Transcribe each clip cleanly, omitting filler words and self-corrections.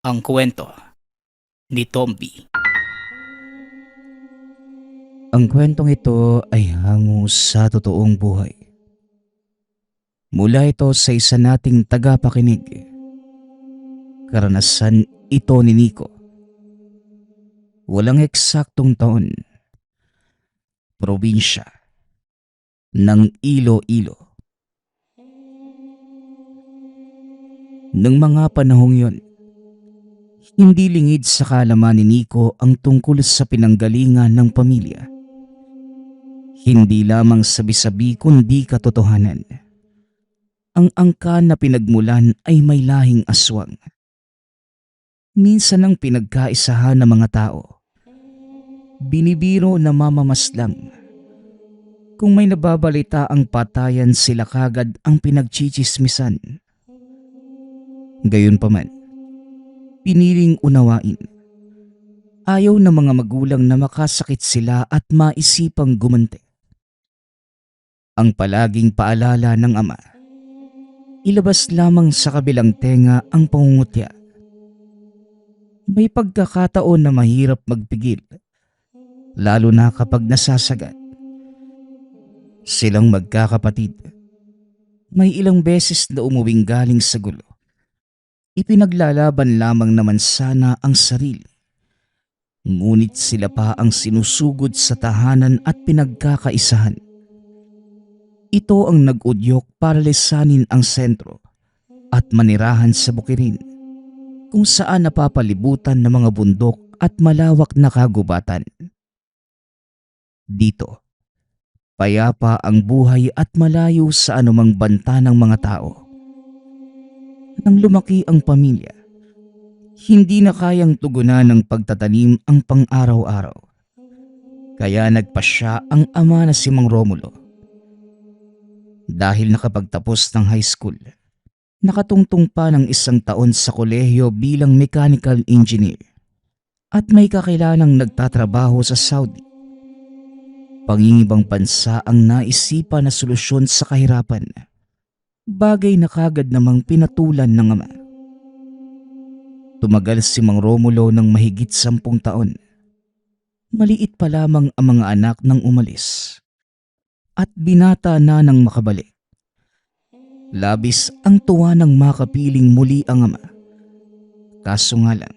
Ang kwento ni Tomby. Ang kwentong ito ay hango sa totoong buhay. Mula ito sa isa nating tagapakinig. Karanasan ito ni Nico. Walang eksaktong taon. Probinsya ng Iloilo. Nang mga panahong yon, hindi lingid sa kaalaman ni Nico ang tungkol sa pinanggalingan ng pamilya. Hindi lamang sabi-sabi kundi katotohanan. Ang angkan na pinagmulan ay may lahing aswang. Minsan ang pinagkaisahan ng mga tao. Binibiro na mamamaslang. Kung may nababalita ang patayan, sila kagad ang pinagchichismisan. Gayunpaman, piniling unawain. Ayaw ng mga magulang na makasakit sila at maisipang gumanti. Ang palaging paalala ng ama, ilabas lamang sa kabilang tenga ang pangungutya. May pagkakataon na mahirap magpigil, lalo na kapag nasasagat. Silang magkakapatid. May ilang beses na umuwing galing sa gulo. Ipinaglalaban lamang naman sana ang sarili. Ngunit sila pa ang sinusugod sa tahanan at pinagkakaisahan. Ito ang nag-udyok para lisanin ang sentro at manirahan sa bukirin, kung saan napapalibutan ng mga bundok at malawak na kagubatan. Dito, payapa ang buhay at malayo sa anumang banta ng mga tao. Nang lumaki ang pamilya, hindi na kayang tugunan ng pagtatanim ang pang-araw-araw. Kaya nagpasya ang ama na si Mang Romulo. Dahil nakapagtapos ng high school, nakatungtong pa ng 1 taon sa kolehiyo bilang mechanical engineer at may kakilalang nagtatrabaho sa Saudi. Pangingibang bansa ang naisipan na solusyon sa kahirapan, bagay na kagad namang pinatulan ng ama. Tumagal si Mang Romulo ng mahigit 10 taon. Maliit pa lamang ang mga anak nang umalis. At binata na nang makabalik. Labis ang tuwa ng makapiling muli ang ama. Kaso nga lang,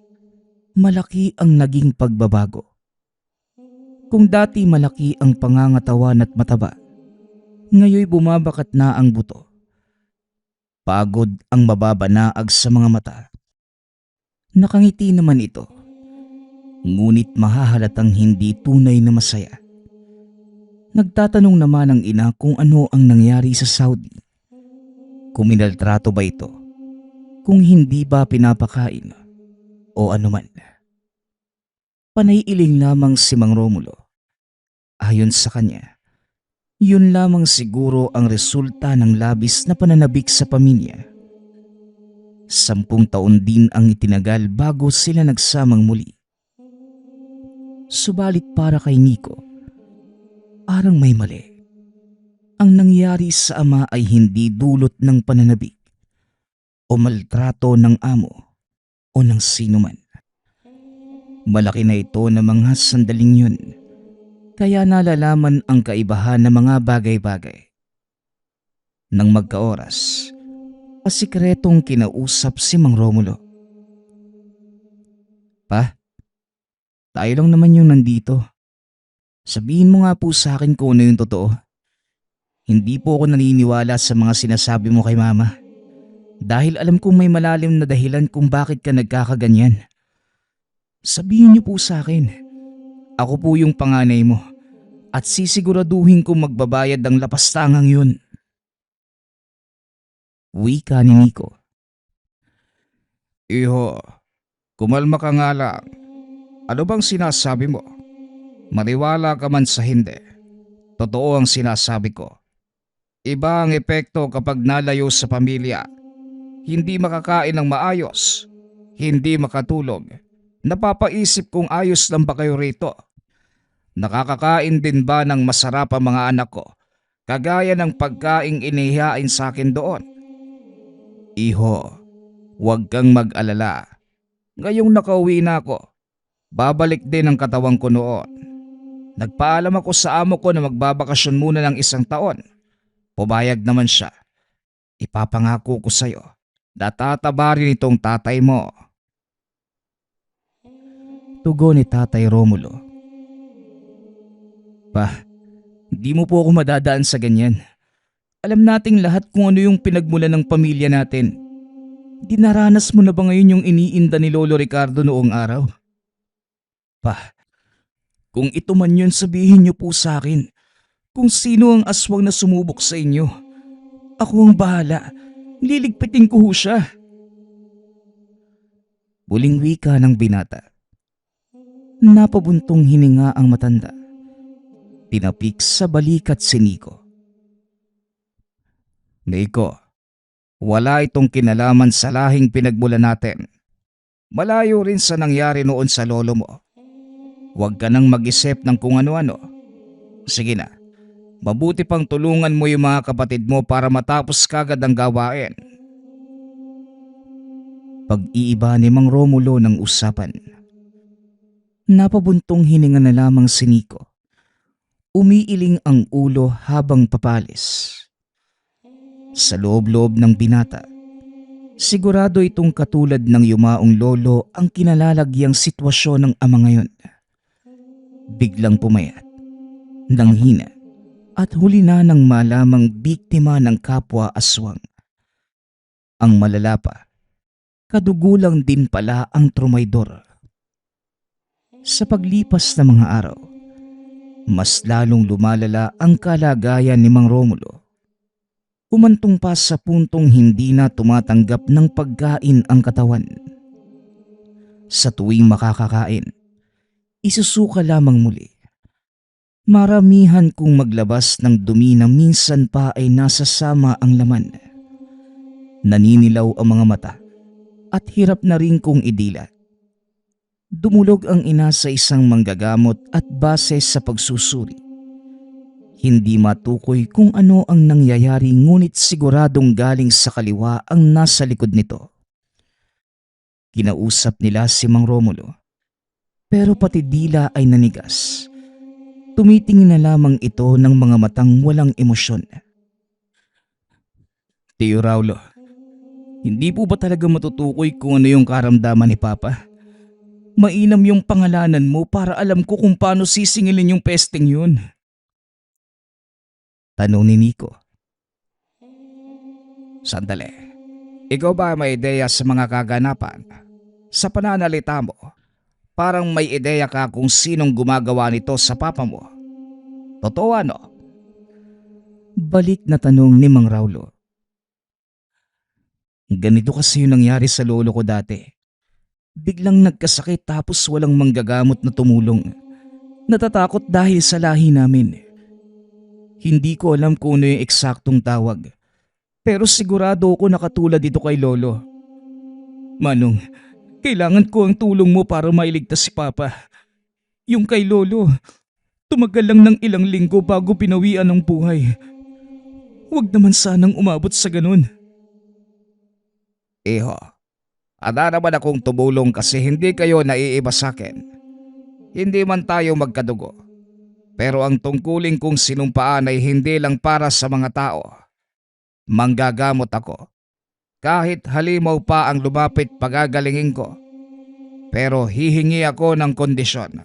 malaki ang naging pagbabago. Kung dati malaki ang pangangatawan at mataba, ngayoy bumabakat na ang buto. Pagod ang mababanaag sa mga mata. Nakangiti naman ito, ngunit mahahalatang hindi tunay na masaya. Nagtatanong naman ang ina kung ano ang nangyari sa Saudi. Kung minaltrato ba ito, kung hindi ba pinapakain, o anuman. Panay-iling lamang si Mang Romulo. Ayon sa kanya, yun lamang siguro ang resulta ng labis na pananabik sa pamilya. 10 taon din ang itinagal bago sila nagsamang muli. Subalit para kay Nico, parang may mali. Ang nangyari sa ama ay hindi dulot ng pananabik o maltrato ng amo o ng sinuman. Malaki na ito na mga sandaling yun, kaya nalalaman ang kaibahan ng mga bagay-bagay. Nang magkaoras, pasikretong kinausap si Mang Romulo. Pa, tayo lang naman yung nandito. Sabihin mo nga po sa akin kung ano yung totoo. Hindi po ako naniniwala sa mga sinasabi mo kay mama. Dahil alam kong may malalim na dahilan kung bakit ka nagkakaganyan. Sabihin niyo po sa akin. Ako po yung panganay mo. At sisiguraduhin kong magbabayad ang lapastangang yun. Wika ni Nico. Iho, kumalma ka nga lang. Ano bang sinasabi mo? Maniwala ka man sa hindi. Totoo ang sinasabi ko. Iba ang epekto kapag nalayo sa pamilya. Hindi makakain ng maayos. Hindi makatulog. Napapaisip kung ayos lang ba kayo rito. Nakakakain din ba ng masarap ang mga anak ko? Kagaya ng pagkaing inihain sa akin doon. Iho, huwag kang mag-alala. Ngayong nakauwi na ako, babalik din ang katawan ko noon. Nagpaalam ako sa amo ko na magbabakasyon muna ng 1 taon. Pumayag naman siya. Ipapangako ko sa'yo na tatabarin itong tatay mo. Tugon ni Tatay Romulo. Pa, di mo po ako madadaan sa ganyan. Alam nating lahat kung ano yung pinagmulan ng pamilya natin. Dinaranas mo na ba ngayon yung iniinda ni Lolo Ricardo noong araw? Pa, kung ito man yun sabihin niyo po sa akin. Kung sino ang aswang na sumubok sa inyo. Ako ang bahala. Liligpitin ko ho siya. Muling wika ng binata. Napabuntong hininga ang matanda. Tinapik sa balikat si Nico. Nico, wala itong kinalaman sa lahing pinagmulan natin. Malayo rin sa nangyari noon sa lolo mo. Huwag ka nang mag-isip ng kung ano-ano. Sige na, mabuti pang tulungan mo yung mga kapatid mo para matapos kagad ang gawain. Pag-iiba ni Mang Romulo ng usapan. Napabuntong hininga na lamang si Nico. Umiiling ang ulo habang papalis. Sa loob-loob ng binata, sigurado itong katulad ng yumaong lolo ang kinalalagyang sitwasyon ng ama ngayon. Biglang pumayat, nanghina, at huli na nang malamang biktima ng kapwa aswang. Ang malala pa, kadugulang din pala ang trumaydor. Sa paglipas ng mga araw, mas lalong lumalala ang kalagayan ni Mang Romulo. Umantong pa sa puntong hindi na tumatanggap ng pagkain ang katawan. Sa tuwing makakakain, isusuka lamang muli. Maramihan kong maglabas ng dumi na minsan pa ay nasasama ang laman. Naninilaw ang mga mata at hirap na rin kong idilat. Dumulog ang ina sa isang manggagamot at base sa pagsusuri. Hindi matukoy kung ano ang nangyayari ngunit siguradong galing sa kaliwa ang nasa likod nito. Kinausap nila si Mang Romulo. Pero pati dila ay nanigas. Tumitingin na lamang ito ng mga matang walang emosyon. Tio Raulo, hindi po ba talaga matutukoy kung ano yung karamdaman ni Papa? Mainam yung pangalanan mo para alam ko kung paano sisingilin yung pesting yun. Tanong ni Nico. Sandali, ikaw ba may ideya sa mga kaganapan? Sa pananalita mo, parang may ideya ka kung sinong gumagawa nito sa papa mo. Totoo ano? Balik na tanong ni Mang Raulo. Ganito kasi yung nangyari sa lolo ko dati. Biglang nagkasakit tapos walang manggagamot na tumulong. Natatakot dahil sa lahi namin. Hindi ko alam kung ano yung eksaktong tawag. Pero sigurado ako nakatulad dito kay lolo. Manong, kailangan ko ang tulong mo para mailigtas si Papa. Yung kay lolo, tumagal lang ng ilang linggo bago pinawian ng buhay. Huwag naman sanang umabot sa ganun. Iho, ada naman akong tumulong kasi hindi kayo naiiba sa akin. Hindi man tayo magkadugo. Pero ang tungkulin kong sinumpaan ay hindi lang para sa mga tao. Manggagamot ako. Kahit halimaw pa ang lumapit pagagalingin ko. Pero hihingi ako ng kondisyon.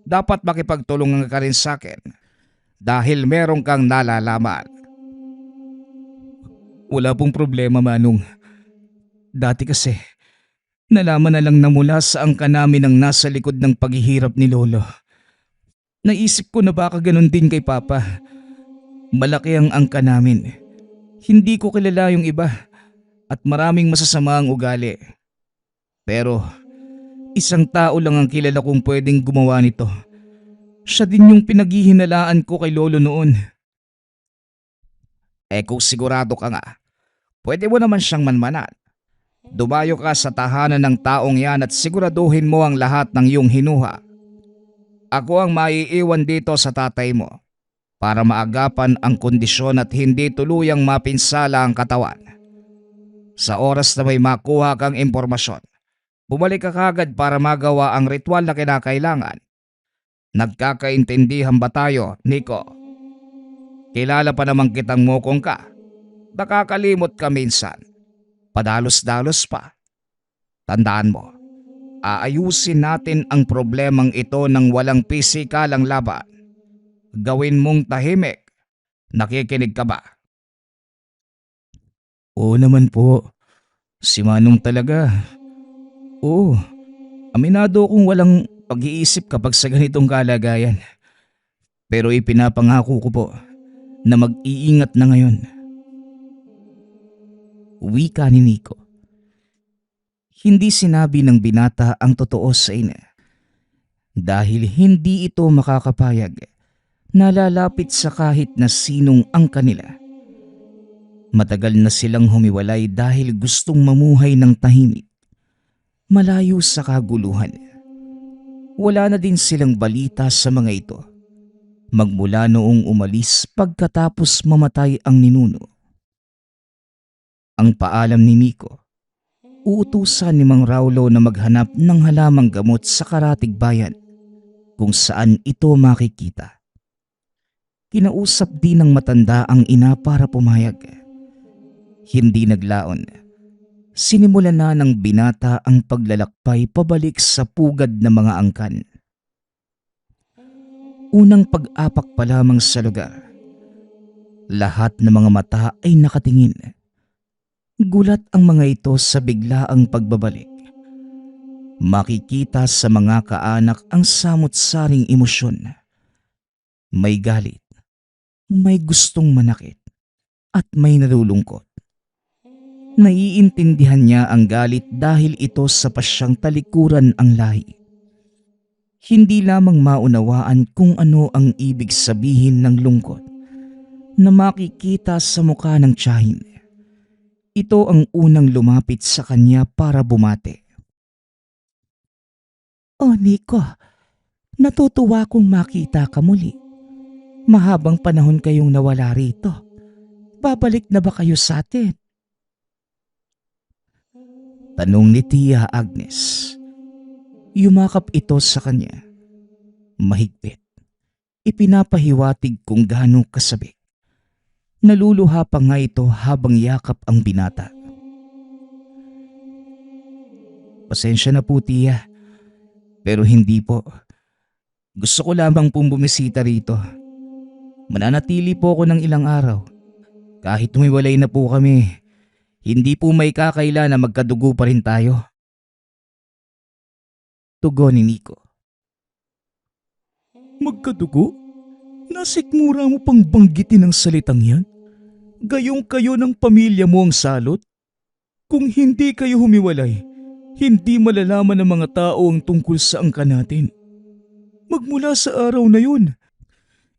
Dapat makipagtulungan ka rin sa akin. Dahil meron kang nalalaman. Wala pong problema, Manong. Dati kasi, nalaman na lang na mula sa angka namin ang nasa likod ng paghihirap ni Lolo. Naisip ko na baka ganun din kay Papa. Malaki ang angka namin. Hindi ko kilala yung iba at maraming masasama ang ugali. Pero isang tao lang ang kilala kong pwedeng gumawa nito. Siya din yung pinaghihinalaan ko kay Lolo noon. Kung sigurado ka nga, pwede mo naman siyang manmanan. Dumayo ka sa tahanan ng taong yan at siguraduhin mo ang lahat ng iyong hinuha. Ako ang maiiwan dito sa tatay mo para maagapan ang kondisyon at hindi tuluyang mapinsala ang katawan. Sa oras na may makuha kang impormasyon, Bumalik ka kagad para magawa ang ritual na kinakailangan. Nagkakaintindihan ba tayo, Nico? Kilala pa naman kitang mokong ka. Nakakalimot ka minsan. Padalos-dalos pa. Tandaan mo, aayusin natin ang problemang ito ng walang pisikalang laban. Gawin mong tahimik. Nakikinig ka ba? Oo naman po. Si Manong talaga. Oo, aminado akong walang pag-iisip kapag sa ganitong kalagayan. Pero ipinapangako ko po na mag-iingat na ngayon. Wika ni Nico. Hindi sinabi ng binata ang totoo sa ina. Dahil hindi ito makakapayag na lalapit sa kahit na sinong ang kanila. Matagal na silang humiwalay dahil gustong mamuhay ng tahimik, malayo sa kaguluhan. Wala na din silang balita sa mga ito magmula noong umalis pagkatapos mamatay ang ninuno. Ang paalam ni Nico, uutusan ni Mang Raulo na maghanap ng halamang gamot sa karatig bayan kung saan ito makikita. Kinausap din ng matanda ang ina para pumayag. Hindi naglaon. Sinimulan na ng binata ang paglalakbay pabalik sa pugad ng mga angkan. Unang pag-apak pa lamang sa lugar. Lahat ng mga mata ay nakatingin. Gulat ang mga ito sa biglaang pagbabalik. Makikita sa mga kaanak ang samot-saring emosyon. May galit, may gustong manakit, at may nalulungkot. Naiintindihan niya ang galit dahil ito sa pasyang talikuran ang lahi. Hindi lamang maunawaan kung ano ang ibig sabihin ng lungkot na makikita sa mukha ng tiyahin. Ito ang unang lumapit sa kanya para bumate. "Oh Nico, natutuwa kong makita ka muli. Mahabang panahon kayong nawala rito. Babalik na ba kayo sa atin?" Tanong ni Tia Agnes. Yumakap ito sa kanya. Mahigpit. Ipinapahiwatig kung gaano kasabik. Naluluha pa nga ito habang yakap ang binata. "Pasensya na po, Tia. Pero hindi po. Gusto ko lamang pong bumisita rito. Mananatili po ako ng ilang araw. Kahit humiwalay na po kami, hindi po may kakaila na magkadugo pa rin tayo." Tugon ni Nico. "Magkadugo? Nasikmura mo pang banggitin ang salitang yan? Gayong kayo ng pamilya mo ang salot? Kung hindi kayo humiwalay, hindi malalaman ng mga tao ang tungkol sa angkan natin. Magmula sa araw na yun,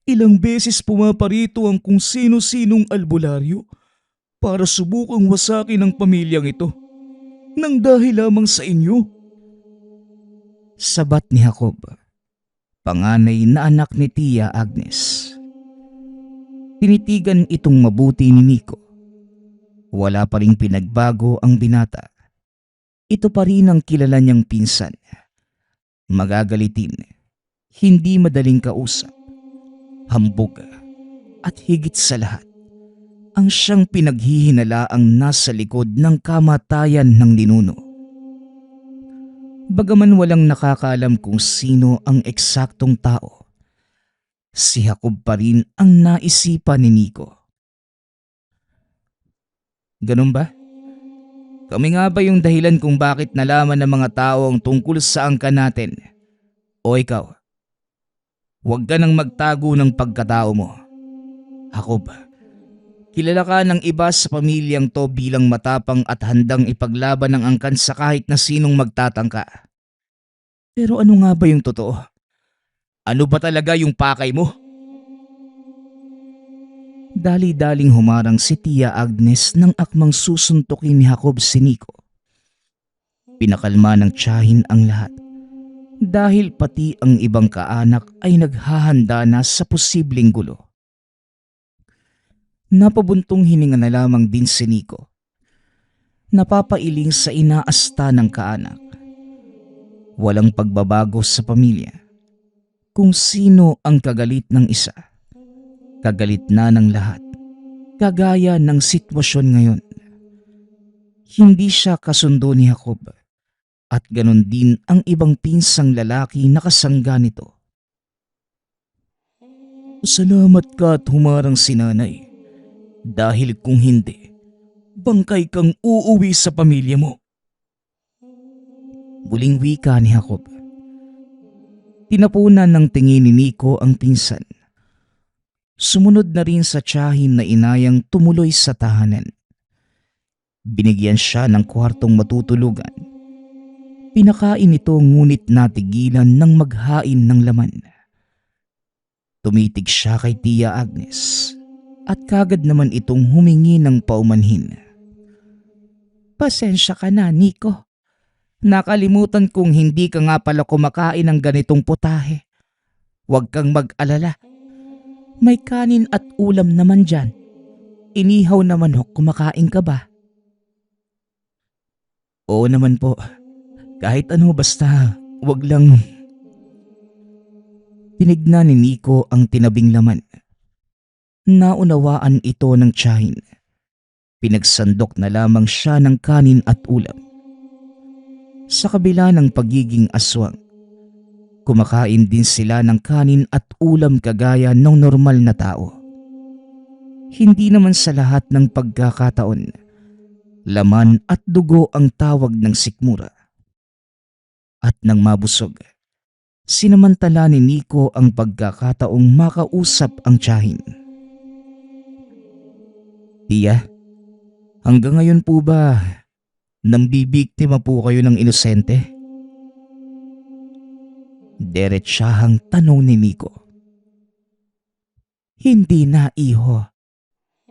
ilang beses pumaparito ang kung sino-sinong albularyo para subukang wasakin ang pamilyang ito, nang dahil lamang sa inyo." Sabat ni Jacob, panganay na anak ni Tia Agnes. Tinitigan itong mabuti ni Nico. Wala pa ring pinagbago ang binata. Ito pa rin ang kilala niyang pinsan. Magagalitin, hindi madaling kausap, hambog, at higit sa lahat, ang siyang pinaghihinalaang nasa likod ng kamatayan ng ninuno. Bagaman walang nakakaalam kung sino ang eksaktong tao, si Jacob pa rin ang naisipan ni Nico. "Ganun ba? Kami nga ba yung dahilan kung bakit nalaman ng mga tao ang tungkol sa angkan natin? O ikaw? Huwag ka nang magtago ng pagkatao mo. Jacob, kilala ka ng iba sa pamilyang to bilang matapang at handang ipaglaban ng angkan sa kahit na sinong magtatangka. Pero ano nga ba yung totoo? Ano ba talaga yung pakay mo?" Dali-daling humarang si Tia Agnes nang akmang susuntukin ni Jacob si Nico. Pinakalma ng tiyahin ang lahat dahil pati ang ibang kaanak ay naghahanda na sa posibleng gulo. Napabuntong hininga na lamang din si Nico. Napapailing sa inaasta ng kaanak. Walang pagbabago sa pamilya. Kung sino ang kagalit ng isa, kagalit na ng lahat. Kagaya ng sitwasyon ngayon. Hindi siya kasundo ni Jacob at ganon din ang ibang pinsang lalaki na kasangga nito. Salamat ka at humarang si nanay. Dahil kung hindi, bangkay kang uuwi sa pamilya mo. Muling wika ni Jacob. Tinapunan ng tingin ni Nico ang pinsan. Sumunod na rin sa tiyahin na inayang tumuloy sa tahanan. Binigyan siya ng kwartong matutulugan. Pinakain ito ngunit natigilan ng maghain ng laman. Tumitig siya kay Tia Agnes at kagad naman itong humingi ng paumanhin. Pasensya ka na, Nico. Nakalimutan kong hindi ka nga pala kumakain ng ganitong putahe. Huwag kang mag-alala. May kanin at ulam naman dyan. Inihaw na manok, kumakain ka ba? Oo naman po. Kahit ano basta, wag lang. Tinignan ni Nico ang tinabing laman. Naunawaan ito ng tiyahin. Pinagsandok na lamang siya ng kanin at ulam. Sa kabila ng pagiging aswang, kumakain din sila ng kanin at ulam kagaya ng normal na tao. Hindi naman sa lahat ng pagkakataon, laman at dugo ang tawag ng sikmura. At nang mabusog, sinamantala ni Nico ang pagkakataong makausap ang tiyahin. Tiya, hanggang ngayon po ba nambibiktima po kayo ng inosente? Diretsahang tanong ni Nico. Hindi na, iho.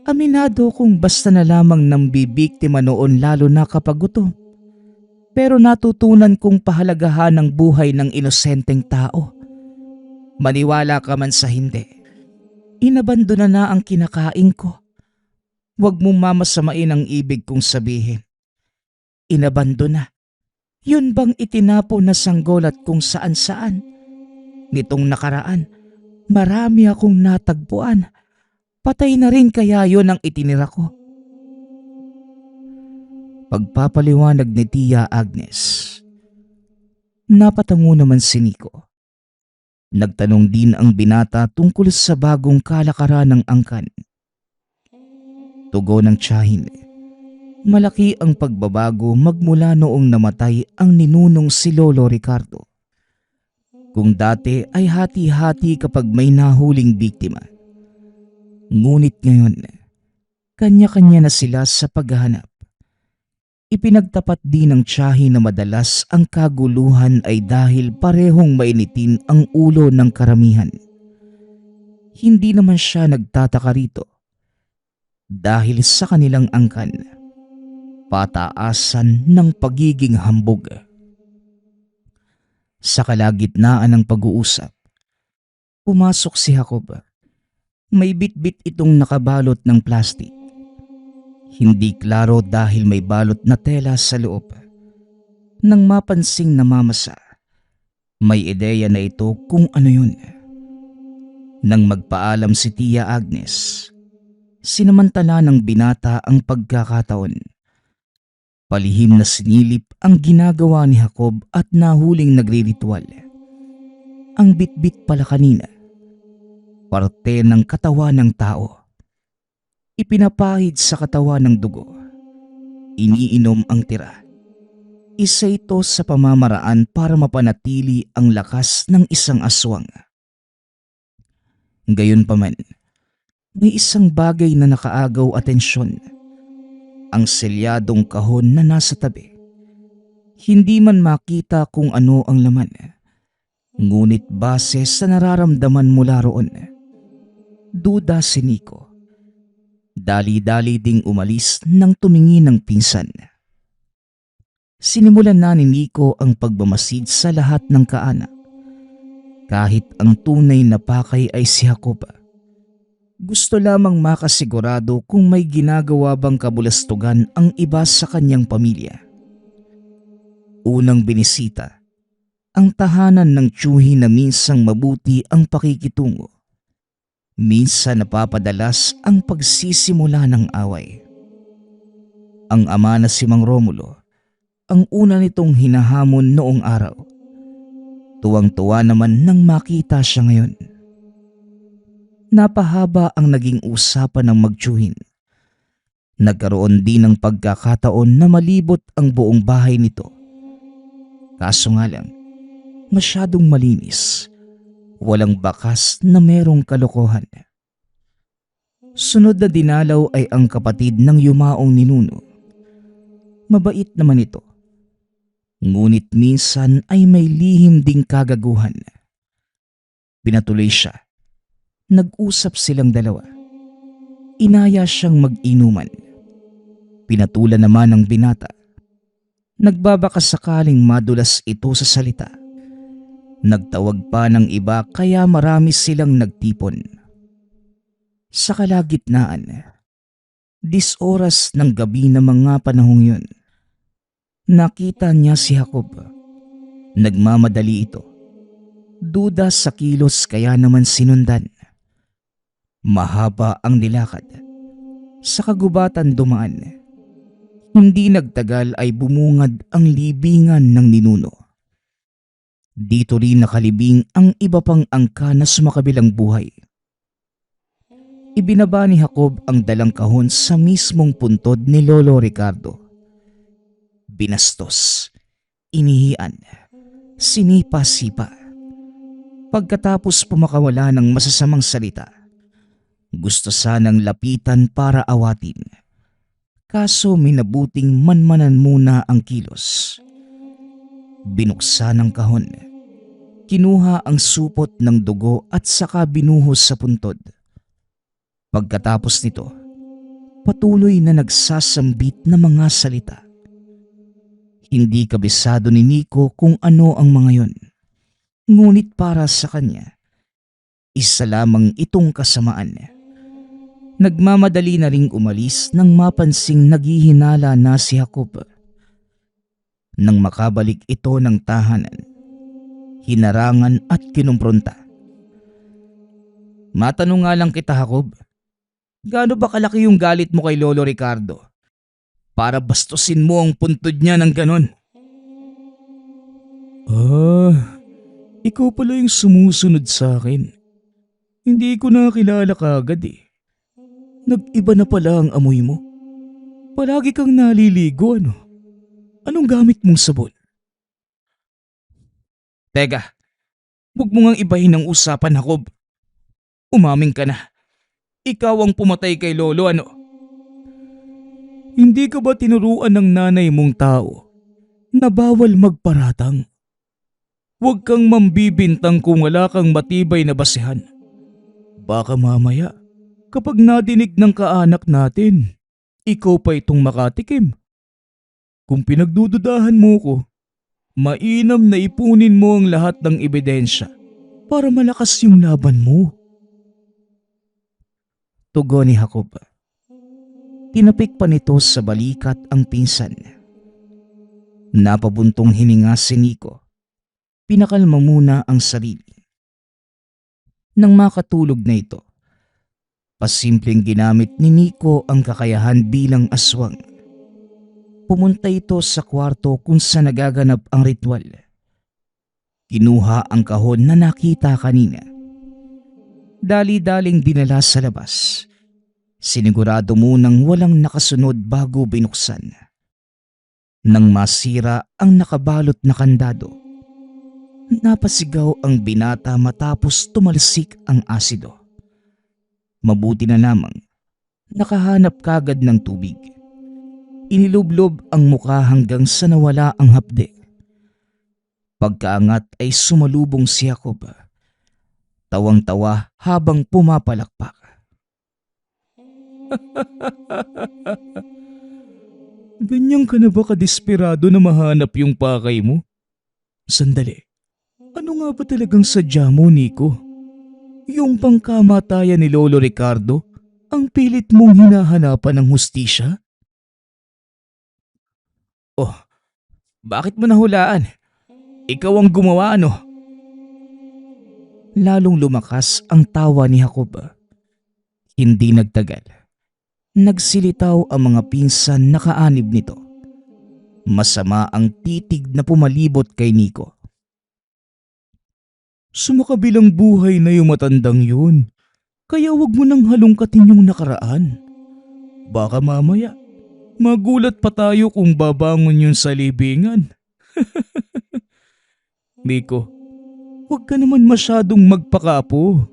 Aminado kung basta na lamang nambibiktima noon lalo na kapag gutom. Pero natutunan kong pahalagahan ang buhay ng inosenteng tao. Maniwala ka man sa hindi. Inabandona na ang kinakain ko. Huwag mong mamasamain ang ibig kong sabihin. Inabandona. Yun bang itinapo na sanggolat kung saan-saan? Nitong nakaraan, marami akong natagpuan. Patay na rin kaya yun ang itinira ko. Pagpapaliwanag ni Tia Agnes. Napatango naman si Nico. Nagtanong din ang binata tungkol sa bagong kalakaran ng angkan. Tugon ng tiyahin. Malaki ang pagbabago magmula noong namatay ang ninunong si Lolo Ricardo. Kung dati ay hati-hati kapag may nahuling biktima. Ngunit ngayon, kanya-kanya na sila sa paghahanap. Ipinagtapat din ng tiyahin na madalas ang kaguluhan ay dahil parehong mainitin ang ulo ng karamihan. Hindi naman siya nagtataka rito dahil sa kanilang angkan, pataasan ng pagiging hambog. Sa kalagitnaan ng pag-uusap, pumasok si Jacob. May bitbit itong nakabalot ng plastik. Hindi klaro dahil may balot na tela sa loob. Nang mapansing namamasa, may ideya na ito kung ano yun. Nang magpaalam si Tia Agnes, sinamantala ng binata ang pagkakataon. Palihim na sinilip ang ginagawa ni Jacob at nahuling nagriritual. Ang bitbit pala kanina, parte ng katawan ng tao. Ipinapahid sa katawan ng dugo. Iniinom ang tira. Isa ito sa pamamaraan para mapanatili ang lakas ng isang aswang. Gayunpaman, may isang bagay na nakaagaw atensyon. Ang selyadong kahon na nasa tabi. Hindi man makita kung ano ang laman. Ngunit base sa nararamdaman mula roon, duda si Nico. Dali-dali ding umalis nang tumingin ng pinsan. Sinimulan na ni Nico ang pagmamasid sa lahat ng kaanak. Kahit ang tunay na pakay ay si Jacob. Gusto lamang makasigurado kung may ginagawa bang kabulastugan ang iba sa kanyang pamilya. Unang binisita, ang tahanan ng tiyuhi na minsang mabuti ang pakikitungo. Minsan napapadalas ang pagsisimula ng away. Ang ama na si Mang Romulo, ang una nitong hinahamon noong araw. Tuwang-tuwa naman nang makita siya ngayon. Napahaba ang naging usapan ng magtiyuhin. Nagkaroon din ng pagkakataon na malibot ang buong bahay nito. Kaso nga lang, masyadong malinis. Walang bakas na merong kalokohan. Sunod na dinalaw ay ang kapatid ng yumaong ninuno. Mabait naman ito. Ngunit minsan ay may lihim ding kagaguhan. Pinatuloy siya. Nag-usap silang dalawa. Inaya siyang mag-inuman. Pinatulan naman ng binata. Nagbabaka sakaling madulas ito sa salita. Nagtawag pa ng iba kaya marami silang nagtipon. Sa kalagitnaan, 10 oras ng gabi na mga panahong yun, nakita niya si Jacob. Nagmamadali ito. Duda sa kilos kaya naman sinundan. Mahaba ang nilakad. Sa kagubatan dumaan. Hindi nagtagal ay bumungad ang libingan ng ninuno. Dito rin nakalibing ang iba pang angka na sumakabilang buhay. Ibinaba ni Jacob ang dalang kahon sa mismong puntod ni Lolo Ricardo. Binastos, inihian, sinipa-sipa. Pagkatapos pumakawala ng masasamang salita, gusto sanang lapitan para awatin. Kaso minabuting manmanan muna ang kilos. Binuksan ang kahon. Kinuha ang supot ng dugo at saka binuhos sa puntod. Pagkatapos nito, patuloy na nagsasambit na mga salita. Hindi kabisado ni Nico kung ano ang mga yon. Ngunit para sa kanya, isa lamang itong kasamaan. Nagmamadali na ring umalis nang mapansing naghihinala na si Jacob. Nang makabalik ito ng tahanan, hinarangan at kinumpronta. Matanong nga lang kita, Jacob, gaano ba kalaki yung galit mo kay Lolo Ricardo para bastusin mo ang puntod niya ng ganon? Ikaw pala yung sumusunod sa akin. Hindi ko nakilala kaagad eh. Nag-iba na pala ang amoy mo. Palagi kang naliligo ano? Anong gamit mong sabon? Teka, huwag mo ngang ibahin ang usapan, Jacob. Umaming ka na. Ikaw ang pumatay kay Lolo, ano? Hindi ka ba tinuruan ng nanay mong tao na bawal magparatang? Huwag kang mambibintang kung wala kang matibay na basehan. Baka mamaya, kapag nadinig ng kaanak natin, ikaw pa itong makatikim. Kung pinagdududahan mo ko, mainam na ipunin mo ang lahat ng ebidensya para malakas yung laban mo. Tugon ni Jacob. Tinapik pa nito sa balikat ang pinsan. Napabuntong hininga si Nico. Pinakalma muna ang sarili. Nang makatulog na ito, pasimpleng ginamit ni Nico ang kakayahan bilang aswang. Pumunta ito sa kwarto kung saan nagaganap ang ritual. Kinuha ang kahon na nakita kanina. Dali-daling dinala sa labas. Sinigurado munang walang nakasunod bago binuksan. Nang masira ang nakabalot na kandado, napasigaw ang binata matapos tumalsik ang asido. Mabuti na lamang, nakahanap kagad ng tubig. Inilublob ang mukha hanggang sa nawala ang hapde. Pagkaangat ay sumalubong si Jacob. Tawang-tawa habang pumapalakpak. Ganyan ka na ba kadesperado na mahanap yung pakay mo? Sandali, ano nga ba talagang sadya mo, Nico? Yung pangkamatayan ni Lolo Ricardo ang pilit mong hinahanapan ng hustisya? Oh, bakit mo nahulaan? Ikaw ang gumawa, ano? Lalong lumakas ang tawa ni Jacob. Hindi nagtagal. Nagsilitaw ang mga pinsan na kaanib nito. Masama ang titig na pumalibot kay Nico. Sumakabilang buhay na yung matandang yun. Kaya wag mo nang halongkatin yung nakaraan. Baka mamaya, magulat pa tayo kung babangon yun sa libingan. Nico, wag ka naman masyadong magpakapo.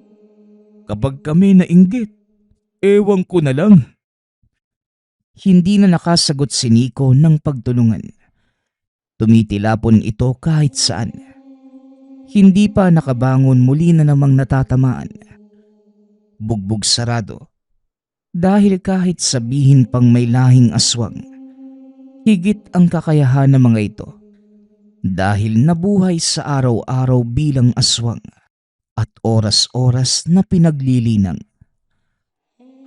Kapag kami nainggit, ewan ko na lang. Hindi na nakasagot si Nico ng pagtulungan. Tumitilapon ito kahit saan. Hindi pa nakabangon, muli na namang natatamaan. Bugbog sarado. Dahil kahit sabihin pang may lahing aswang, higit ang kakayahan ng mga ito. Dahil nabuhay sa araw-araw bilang aswang at oras-oras na pinaglilinang.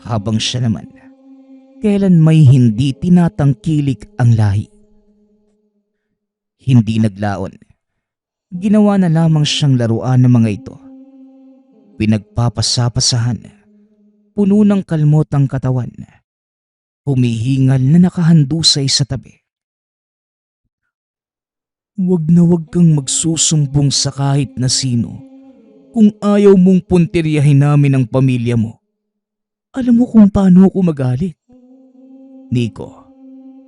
Habang siya naman, kailan may hindi tinatangkilik ang lahi. Hindi naglaon. Ginawa na lamang siyang laruan ng mga ito. Pinagpapasapasahan, puno ng kalmot ang katawan, humihingal na nakahandusay sa tabi. Wag na wag kang magsusumbong sa kahit na sino kung ayaw mong puntiryahin namin ang pamilya mo. Alam mo kung paano ako magalit. Nico,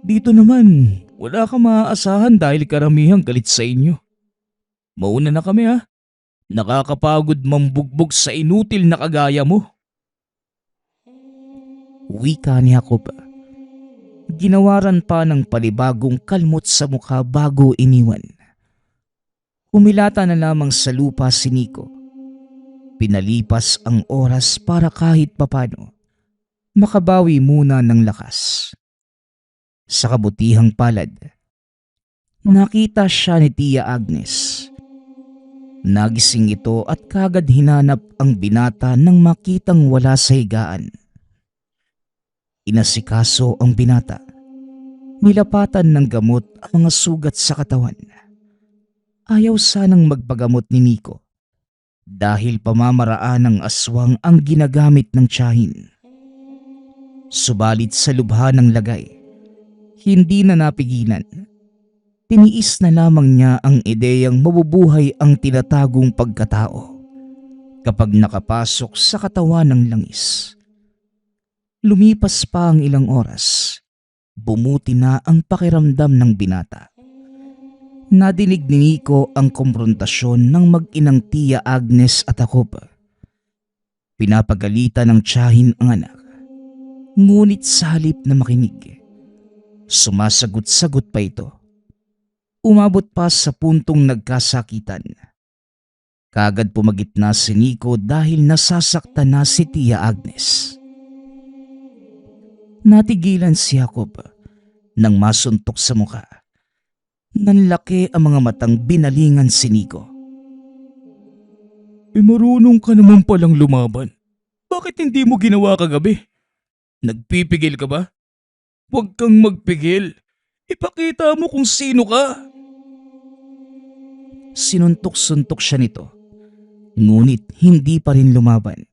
dito naman wala kang maaasahan dahil karamihang galit sa inyo. Mauna na kami, ha? Nakakapagod mambugbog sa inutil na kagaya mo. Wika ni Jacob. Ginawaran pa ng palibagong kalmot sa mukha bago iniwan. Humilata na lamang sa lupa si Nico. Pinalipas ang oras para kahit papano makabawi muna ng lakas. Sa kabutihang palad, nakita siya ni Tia Agnes. Nagising ito at kagad hinanap ang binata nang makitang wala sa higaan. Inasikaso ang binata. Nilapatan ng gamot ang mga sugat sa katawan. Ayaw sanang magpagamot ni Nico dahil pamamaraan ng aswang ang ginagamit ng tiyahin. Subalit sa lubha ng lagay, hindi na napigilan. Tiniis na lamang niya ang ideyang mabubuhay ang tinatagong pagkatao kapag nakapasok sa katawan ng langis. Lumipas pa ang ilang oras, bumuti na ang pakiramdam ng binata. Nadinig ni Nico ang komprontasyon ng mag-inang Tia Agnes at Jacob. Pinapagalitan ng tiyahin ang anak. Ngunit sa halip na makinig, sumasagot-sagot pa ito. Umabot pa sa puntong nagkasakitan. Kagad pumagitna si Nico dahil nasasaktan na si Tia Agnes. Natigilan si Jacob nang masuntok sa mukha. Nanlaki ang mga matang binalingan si Nico. Marunong ka naman palang lumaban. Bakit hindi mo ginawa kagabi? Nagpipigil ka ba? Huwag kang magpigil. Ipakita mo kung sino ka. Sinuntok-suntok siya nito. Ngunit hindi pa rin lumaban.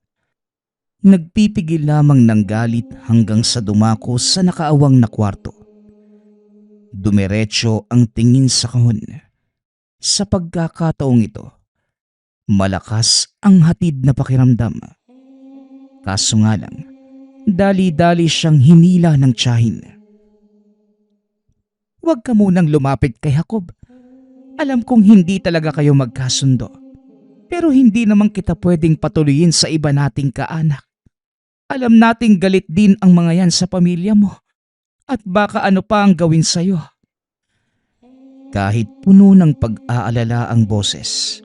Nagpipigil lamang ng galit hanggang sa dumako sa nakaawang na kwarto. Dumiretso ang tingin sa kahon. Sa pagkakataong ito, malakas ang hatid na pakiramdam. Kaso nga lang, dali-dali siyang hinila ng tiyahin. Huwag ka munang lumapit kay Jacob. Alam kong hindi talaga kayo magkasundo. Pero hindi naman kita pwedeng patuloyin sa iba nating kaanak. Alam nating galit din ang mga yan sa pamilya mo. At baka ano pa ang gawin sa'yo. Kahit puno ng pag-aalala ang boses,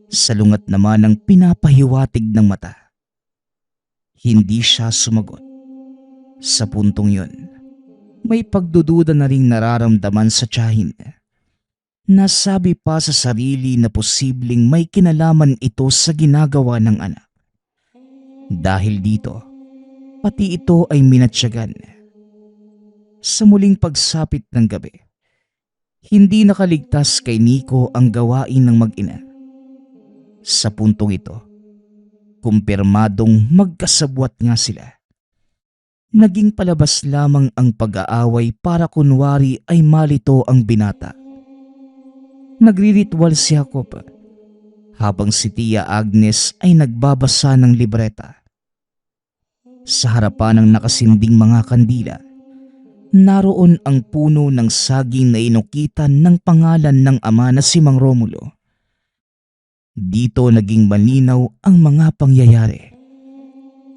salungat naman ang pinapahiwatig ng mata. Hindi siya sumagot. Sa puntong yun, may pagdududa na ring nararamdaman sa tiyahin. Nasabi pa sa sarili na posibleng may kinalaman ito sa ginagawa ng anak. Dahil dito, pati ito ay minatsyagan. Sa muling pagsapit ng gabi, Hindi nakaligtas kay Nico ang gawain ng mag-ina. Sa puntong ito, kumpirmadong magkasabwat nga sila. Naging palabas lamang ang pag-aaway para kunwari ay malito ang binata. Nagriritual si Jacob habang si Tia Agnes ay nagbabasa ng libreta. Sa harapan ng nakasinding mga kandila, naroon ang puno ng saging na inukitan ng pangalan ng ama na si Mang Romulo. Dito naging malinaw ang mga pangyayari.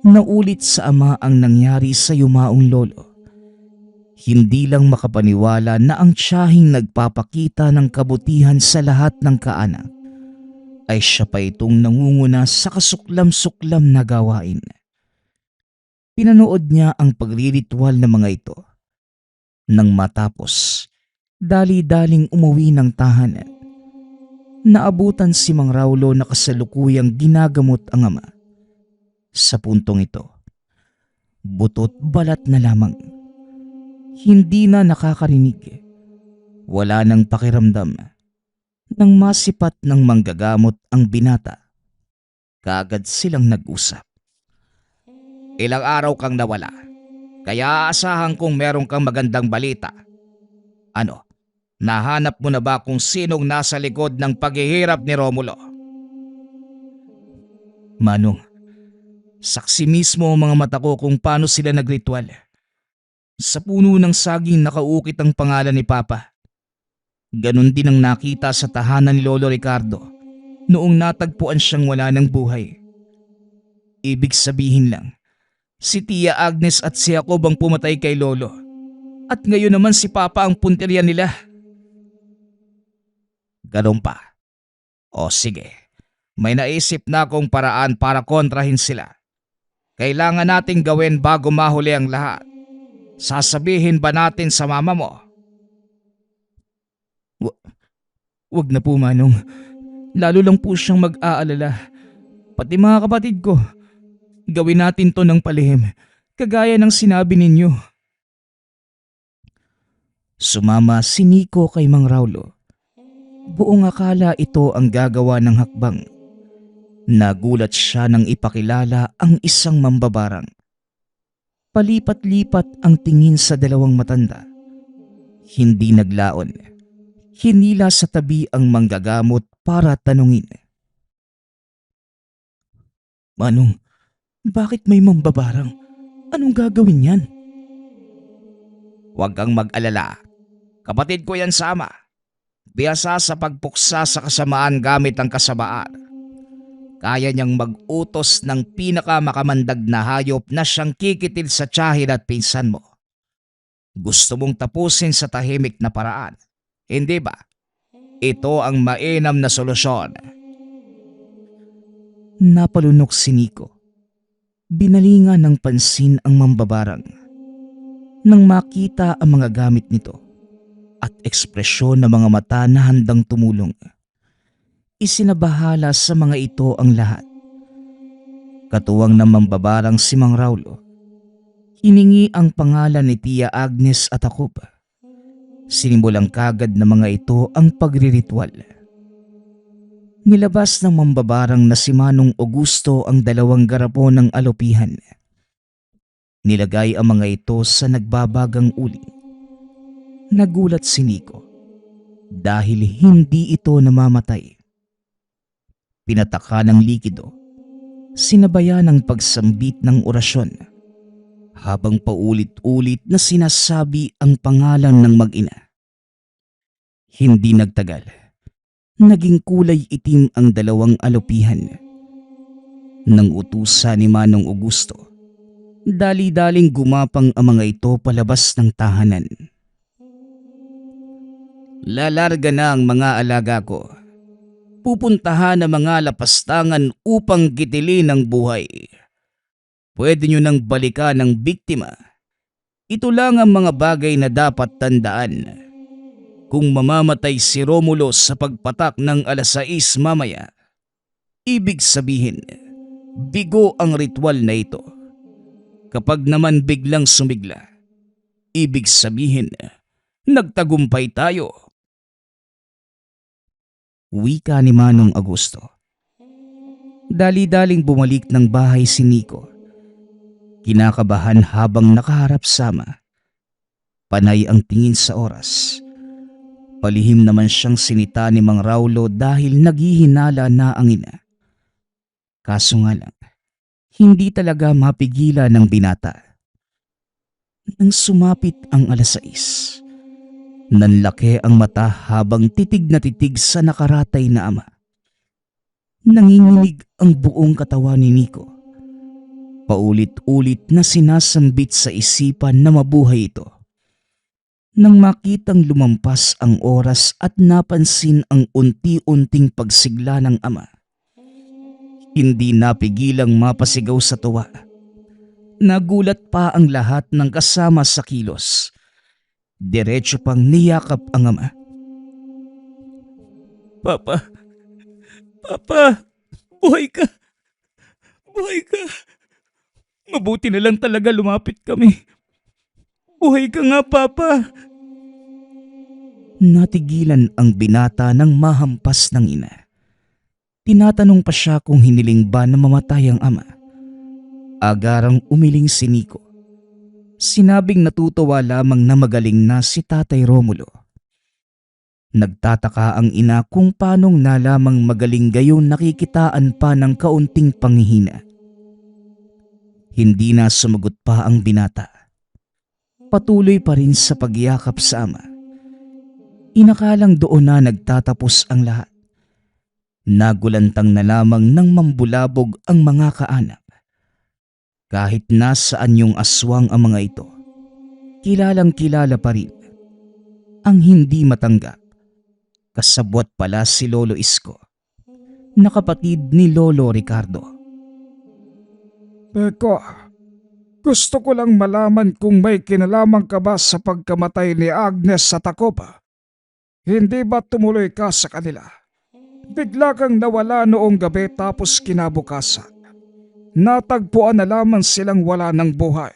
Naulit sa ama ang nangyari sa yumaong lolo. Hindi lang makapaniwala na ang tiyahing nagpapakita ng kabutihan sa lahat ng kaanak ay siya pa itong nangunguna sa kasuklam-suklam na gawain. Pinanood niya ang pagriritual ng mga ito. Nang matapos, dali-daling umuwi ng tahanan. Naabutan si Mang Raulo na kasalukuyang ginagamot ang ama. Sa puntong ito, butot balat na lamang. Hindi na nakakarinig. Wala nang pakiramdam. Nang masipat ng manggagamot ang binata, kaagad silang nag-usap. Ilang araw kang nawala, kaya aasahan kong meron kang magandang balita. Ano, nahanap mo na ba kung sinong nasa likod ng paghihirap ni Romulo? Manong, saksi mismo ang mga mata ko kung paano sila nagritual. Sa puno ng saging nakaukit ang pangalan ni Papa. Ganon din ang nakita sa tahanan ni Lolo Ricardo noong natagpuan siyang wala ng buhay. Ibig sabihin lang, si Tia Agnes at si Jacob ang pumatay kay Lolo. At ngayon naman si Papa ang punteriya nila. Ganun pa. O sige, may naisip na akong paraan para kontrahin sila. Kailangan nating gawin bago mahuli ang lahat. Sasabihin ba natin sa mama mo? Wag na po, Manong. Lalo lang po siyang mag-aalala. Pati mga kapatid ko. Gawin natin to ng palihim, kagaya ng sinabi ninyo. Sumama si Nico kay Mang Raulo. Buong akala ito ang gagawa ng hakbang. Nagulat siya nang ipakilala ang isang mambabarang. Palipat-lipat ang tingin sa dalawang matanda. Hindi naglaon. Hinila sa tabi ang manggagamot para tanungin. Manong, bakit may mambabarang? Anong gagawin yan? Huwag kang mag-alala. Kapatid ko yan sa ama. Biyasa sa pagpuksa sa kasamaan gamit ang kasamaan. Kaya niyang mag-utos ng pinakamakamandag na hayop na siyang kikitil sa tiyahin at pinsan mo. Gusto mong tapusin sa tahimik na paraan, hindi ba? Ito ang mainam na solusyon. Napalunok si Nico. Binalingan ng pansin ang mambabarang. Nang makita ang mga gamit nito at ekspresyon ng mga mata na handang tumulong, isinabahala sa mga ito ang lahat. Katuwang ng mambabarang si Mang Raulo, hiningi ang pangalan ni Tia Agnes at Jacob. Sinimulang kagad ng mga ito ang pagriritual. Nilabas ng mambabarang na si Manong Augusto ang dalawang garapon ng alopihan. Nilagay ang mga ito sa nagbabagang uling. Nagulat si Nico dahil hindi ito namamatay. Pinataka ng likido, sinabayan ng pagsambit ng orasyon habang paulit-ulit na sinasabi ang pangalan ng mag-ina. Hindi nagtagal, naging kulay itim ang dalawang alopihan. Nang utusan ni Manong Augusto, dali-daling gumapang ang mga ito palabas ng tahanan. Lalarga na ang mga alaga ko. Pupuntahan ang mga lapastangan upang gitilin ang buhay. Pwede nyo nang balikan ang biktima. Ito lang ang mga bagay na dapat tandaan. Kung mamamatay si Romulo sa pagpatak ng 6:00 mamaya, ibig sabihin, bigo ang ritual na ito. Kapag naman biglang sumigla, ibig sabihin, nagtagumpay tayo. Wika ni Manong Augusto. Dali-daling bumalik ng bahay si Nico. Kinakabahan habang nakaharap sama. Panay ang tingin sa oras. Palihim naman siyang sinita ni Mang Raulo dahil naghihinala na ang ina. Kaso nga lang, hindi talaga mapigilan ng binata. Nang sumapit ang 6:00, nanlaki ang mata habang titig na titig sa nakaratay na ama. Nanginginig ang buong katawan ni Nico. Paulit-ulit na sinasambit sa isipan na mabuhay ito. Nang makitang lumampas ang oras at napansin ang unti-unting pagsigla ng ama, hindi napigilang mapasigaw sa tuwa. Nagulat pa ang lahat ng kasama sa kilos. Diretso pang niyakap ang ama. Papa, Papa, buhay ka. Buhay ka. Mabuti na lang talaga lumapit kami. Buhay ka nga, Papa. Natigilan ang binata nang mahampas ng ina. Tinatanong pa siya kung hiniling ba na mamatay ang ama. Agarang umiling si Nico. Sinabing natutuwa lamang na magaling na si Tatay Romulo. Nagtataka ang ina kung paanong nalamang magaling gayon nakikitaan pa ng kaunting panghihina. Hindi na sumagot pa ang binata. Patuloy pa rin sa pagyakap sa ama. Inakalang doon na nagtatapos ang lahat. Nagulantang na lamang nang mambulabog ang mga kaanak. Kahit nasaan yung aswang ang mga ito, kilalang kilala pa rin. Ang hindi matanggap, kasabwat pala si Lolo Isko, na kapatid ni Lolo Ricardo. Beko, gusto ko lang malaman kung may kinalaman ka ba sa pagkamatay ni Agnes sa Tacoba. Hindi ba tumuloy ka sa kanila? Bigla kang nawala noong gabi tapos kinabukasan. Natagpuan na lamang silang wala ng buhay.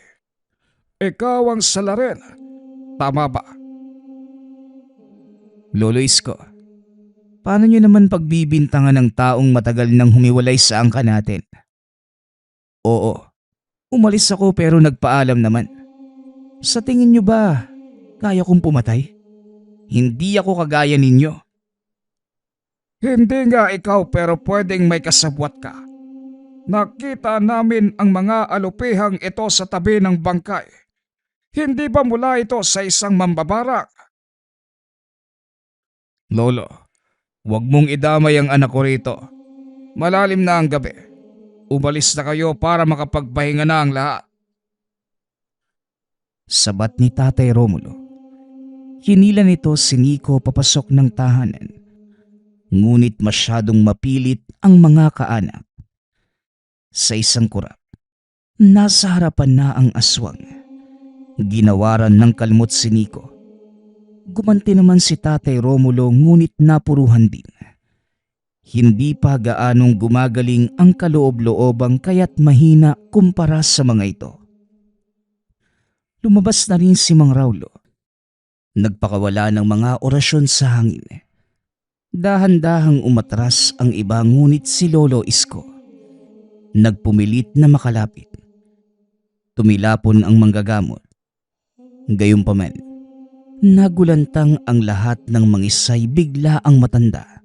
Ikaw ang salarin. Tama ba? Lolo Isko, paano nyo naman pagbibintangan ng taong matagal nang humiwalay sa angka natin? Oo, umalis ako pero nagpaalam naman. Sa tingin nyo ba, kaya kong pumatay? Hindi ako kagaya ninyo. Hindi nga ikaw pero pwedeng may kasabwat ka. Nakita namin ang mga alupihang ito sa tabi ng bangkay. Hindi ba mula ito sa isang mambabarang? Lolo, huwag mong idamay ang anak ko rito. Malalim na ang gabi. Umalis na kayo para makapagpahinga na ang lahat. Sabat ni Tatay Romulo. Hinila nito si Nico papasok ng tahanan. Ngunit masyadong mapilit ang mga kaanak. Sa isang kurap, nasa harapan na ang aswang. Ginawaran ng kalmot si Nico. Gumanti naman si Tatay Romulo ngunit napuruhan din. Hindi pa gaanong gumagaling ang kaloob-loobang kaya't mahina kumpara sa mga ito. Lumabas na rin si Mang Raulo. Nagpakawala ng mga orasyon sa hangin. Dahan-dahang umatras ang iba ngunit si Lolo Isko nagpumilit na makalapit. Tumilapon ang manggagamot. Gayunpaman, nagulantang ang lahat ng mangisay bigla ang matanda.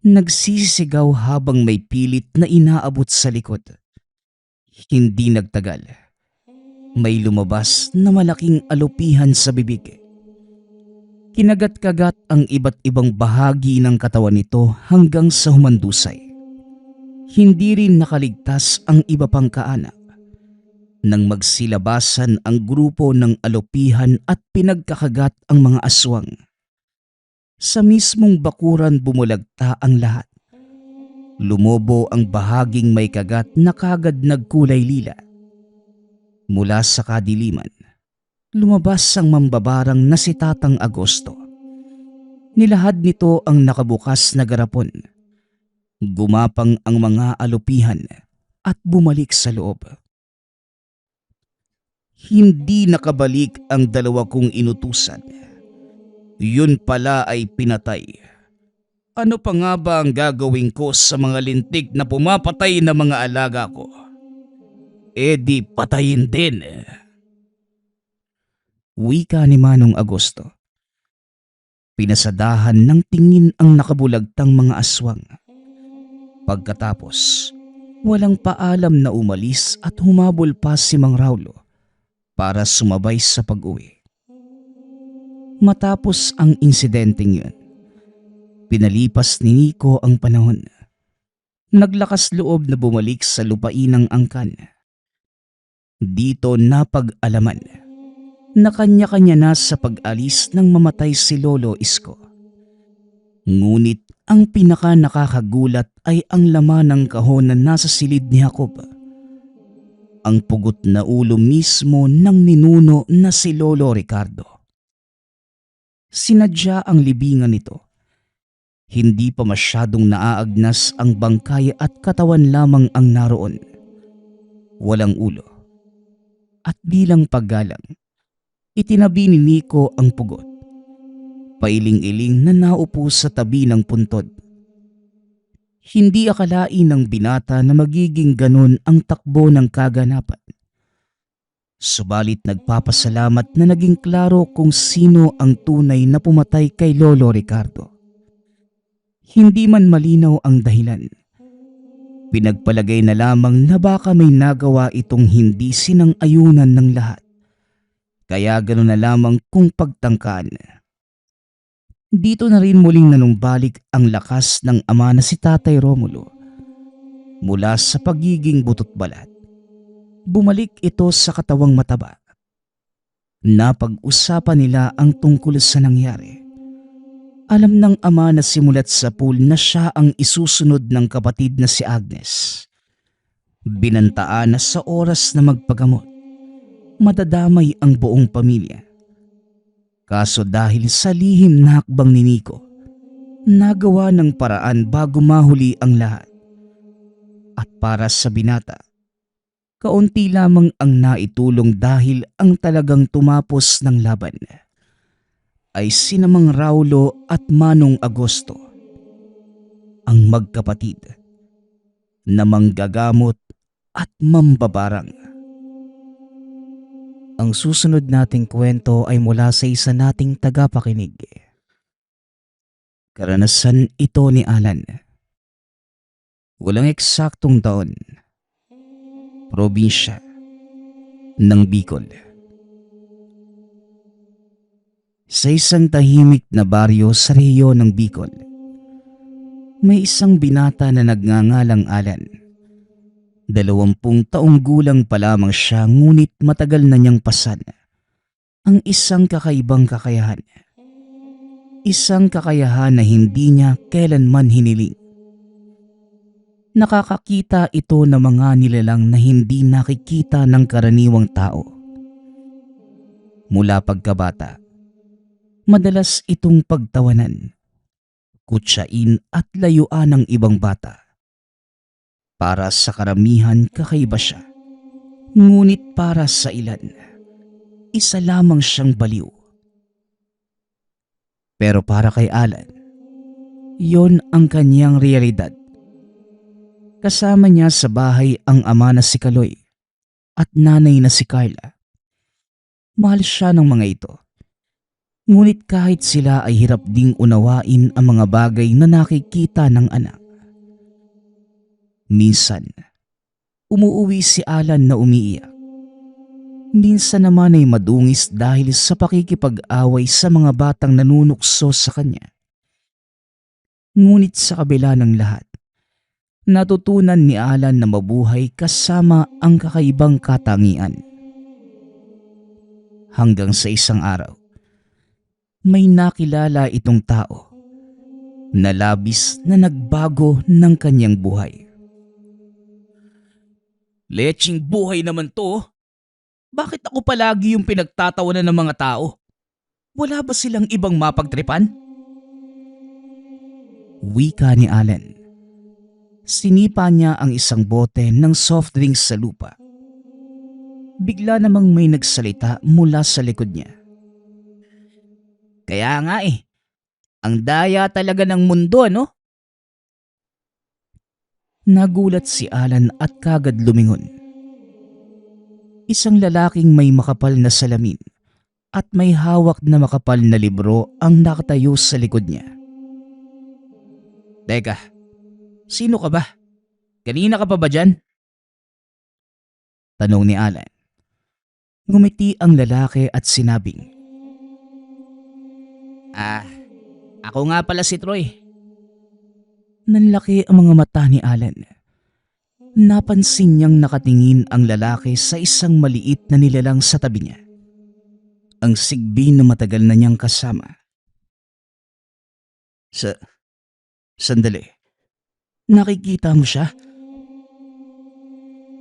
Nagsisigaw habang may pilit na inaabot sa likod. Hindi nagtagal. May lumabas na malaking alupihan sa bibig. Kinagat-kagat ang iba't ibang bahagi ng katawan nito hanggang sa humandusay. Hindi rin nakaligtas ang iba pang kaanak. Nang magsilabasan ang grupo ng alupihan at pinagkakagat ang mga aswang. Sa mismong bakuran bumulagta ang lahat. Lumobo ang bahaging may kagat na kagad nagkulay lila. Mula sa kadiliman, lumabas ang mambabarang na si Tatang Agosto. Nilahad nito ang nakabukas na garapon. Gumapang ang mga alupihan at bumalik sa loob. Hindi nakabalik ang dalawa kong inutusan. Yun pala ay pinatay. Ano pa nga ba ang gagawin ko sa mga lintik na pumapatay na mga alaga ko? Eh di patayin din. Wika ni Manong Agosto. Pinasadahan ng tingin ang nakabulagtang mga aswang. Pagkatapos, walang paalam na umalis at humabol pa si Mang Raulo para sumabay sa pag-uwi. Matapos ang insidenteng yun, pinalipas ni Nico ang panahon. Naglakas loob na bumalik sa lupain ng angkan. Dito napag-alaman na kanya-kanya na sa pag-alis ng mamatay si Lolo Isko. Ngunit ang pinaka nakakagulat ay ang laman ng kahon na nasa silid ni Jacob. Ang pugot na ulo mismo ng ninuno na si Lolo Ricardo. Sinadya ang libingan nito. Hindi pa masyadong naaagnas ang bangkay at katawan lamang ang naroon. Walang ulo. At bilang paggalang, itinabi ni Nico ang pugot. Pailing-iling na naupo sa tabi ng puntod. Hindi akalain ng binata na magiging ganun ang takbo ng kaganapan. Subalit nagpapasalamat na naging klaro kung sino ang tunay na pumatay kay Lolo Ricardo. Hindi man malinaw ang dahilan. Pinagpalagay na lamang na baka may nagawa itong hindi sinang-ayunan ng lahat. Kaya gano'n na lamang kung pagtangkaan. Dito na rin muling nanumbalik ang lakas ng ama na si Tatay Romulo. Mula sa pagiging butot balat, bumalik ito sa katawang mataba. Napag-usapan nila ang tungkol sa nangyari. Alam ng ama na simulat sa pool na siya ang isusunod ng kapatid na si Agnes. Binantaan na sa oras na magpagamot, madadamay ang buong pamilya. Kaso dahil sa lihim na hakbang ni Nico, nagawa ng paraan bago mahuli ang lahat. At para sa binata, kaunti lamang ang naitulong dahil ang talagang tumapos ng laban ay sina Mang Raulo at Manong Agosto, ang magkapatid na manggagamot at mambabarang. Ang susunod nating kwento ay mula sa isa nating tagapakinig. Karanasan ito ni Alan. Walang eksaktong taon. Probinsya ng Bicol. Sa isang tahimik na baryo sa rehiyon ng Bicol, may isang binata na nagngangalang Alan. 20 taong gulang pa lamang siya ngunit matagal na niyang pasan ang isang kakaibang kakayahan. Isang kakayahan na hindi niya kailanman hiniling. Nakakakita ito ng mga nilalang na hindi nakikita ng karaniwang tao. Mula pagkabata, madalas itong pagtawanan, kutsain at layuan ng ibang bata. Para sa karamihan kakaiba siya, ngunit para sa ilan, isa lamang siyang baliw. Pero para kay Alan, yon ang kanyang realidad. Kasama niya sa bahay ang ama na si Kaloy at nanay na si Carla. Mahal siya ng mga ito. Ngunit kahit sila ay hirap ding unawain ang mga bagay na nakikita ng anak. Minsan, umuuwi si Alan na umiiyak. Minsan naman ay madungis dahil sa pakikipag-away sa mga batang nanunukso sa kanya. Ngunit sa kabila ng lahat, natutunan ni Alan na mabuhay kasama ang kakaibang katangian. Hanggang sa isang araw, may nakilala itong tao na labis na nagbago ng kanyang buhay. Leching buhay naman to. Bakit ako palagi yung pinagtatawanan ng mga tao? Wala ba silang ibang mapagtripan? Wika ni Alan. Sinipa niya ang isang bote ng soft drinks sa lupa. Bigla namang may nagsalita mula sa likod niya. Kaya nga Ang daya talaga ng mundo, ano? Nagulat si Alan at kagad lumingon. Isang lalaking may makapal na salamin at may hawak na makapal na libro ang nakatayo sa likod niya. Teka, sino ka ba? Kanina ka pa ba dyan? Tanong ni Alan. Ngumiti ang lalaki at sinabing, Ako nga pala si Troy. nanlaki ang mga mata ni Alan. Napansin niyang nakatingin ang lalaki sa isang maliit na nilalang sa tabi niya. Ang sigbi na matagal na niyang kasama. Sandali. Nakikita mo siya?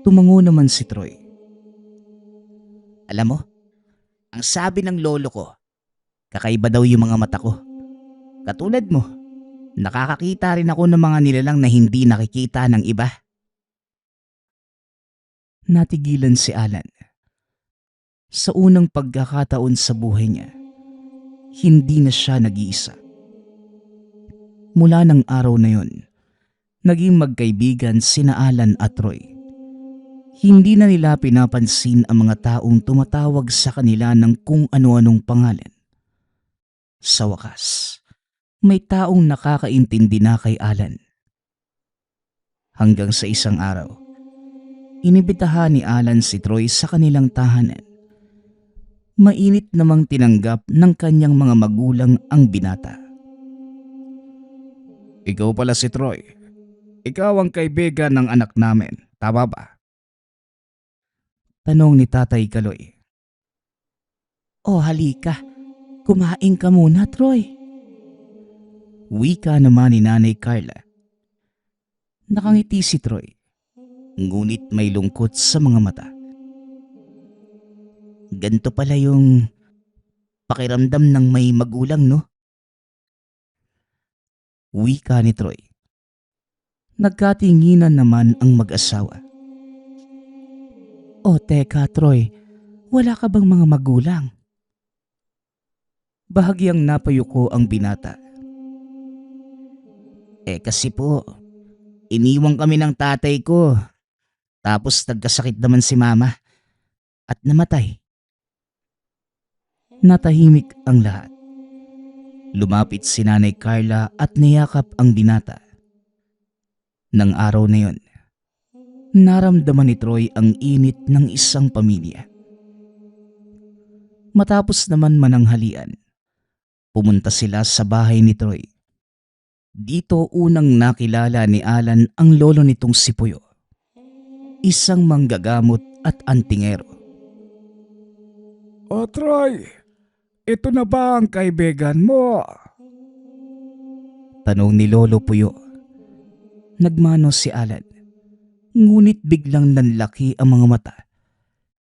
Tumango naman si Troy. Alam mo, ang sabi ng lolo ko, kakaiba daw yung mga mata ko. Katulad mo, nakakakita rin ako ng mga nilalang na hindi nakikita ng iba. Natigilan si Alan. Sa unang pagkakataon sa buhay niya, hindi na siya nag-iisa. Mula ng araw na yon, naging magkaibigan sina Alan at Roy. Hindi na nila pinapansin ang mga taong tumatawag sa kanila ng kung ano-anong pangalan. Sa wakas, may taong nakakaintindi na kay Alan. Hanggang sa isang araw, inibitahan ni Alan si Troy sa kanilang tahanan. Mainit namang tinanggap ng kanyang mga magulang ang binata. Ikaw pala si Troy. Ikaw ang kaibigan ng anak namin, tama ba? Tanong ni Tatay Kaloy. Halika. Kumain ka muna, Troy. Wika naman ni Nanay Carla. Nakangiti si Troy, ngunit may lungkot sa mga mata. Ganto pala yung pakiramdam ng may magulang, no? Wika ni Troy. Nagkatinginan naman ang mag-asawa. Teka Troy, wala ka bang mga magulang? Bahagyang napayuko ang binata. Kasi po, iniwang kami ng tatay ko. Tapos nagkasakit naman si mama at namatay. Natahimik ang lahat. Lumapit si Nanay Carla at niyakap ang binata. Nang araw na yon, naramdaman ni Troy ang init ng isang pamilya. Matapos naman mananghalian, pumunta sila sa bahay ni Troy. Dito unang nakilala ni Alan ang lolo nitong si Puyo, isang manggagamot at antingero. Troy, ito na ba ang kaibigan mo? Tanong ni Lolo Puyo. Nagmano si Alan, ngunit biglang nanlaki ang mga mata.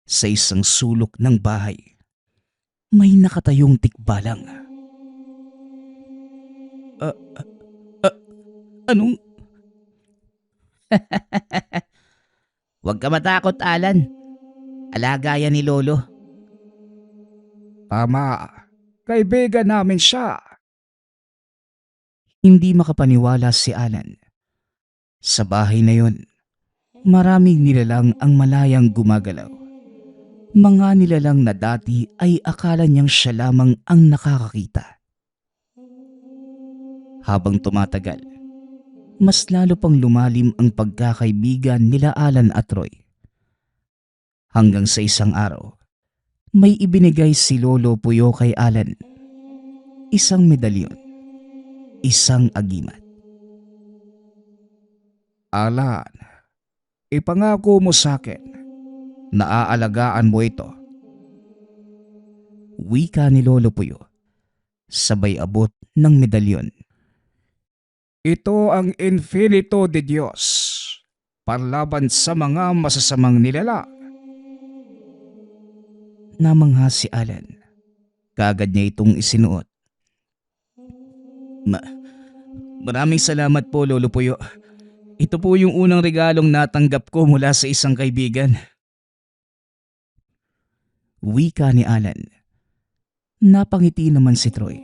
Sa isang sulok ng bahay, may nakatayong tikbalang. Anong? Huwag ka matakot, Alan. Alaga yan ni Lolo. Tama, kaibigan namin siya. Hindi makapaniwala si Alan. Sa bahay na yon, maraming nilalang ang malayang gumagalaw. Mga nilalang na dati ay akala niyang siya lamang ang nakakakita. Habang tumatagal, mas lalo pang lumalim ang pagkakaibigan nila Alan at Roy. Hanggang sa isang araw, may ibinigay si Lolo Puyo kay Alan. Isang medalyon, isang agimat. Alan, ipangako mo sa akin na aalagaan mo ito. Wika ni Lolo Puyo, sabay abot ng medalyon. Ito ang Infinito de Dios, panlaban sa mga masasamang nilala. Namangha si Alan. Kagad niya itong isinuot. Maraming salamat po, Lolo Puyo. Ito po yung unang regalong natanggap ko mula sa isang kaibigan. Wika ni Alan. Napangiti naman si Troy.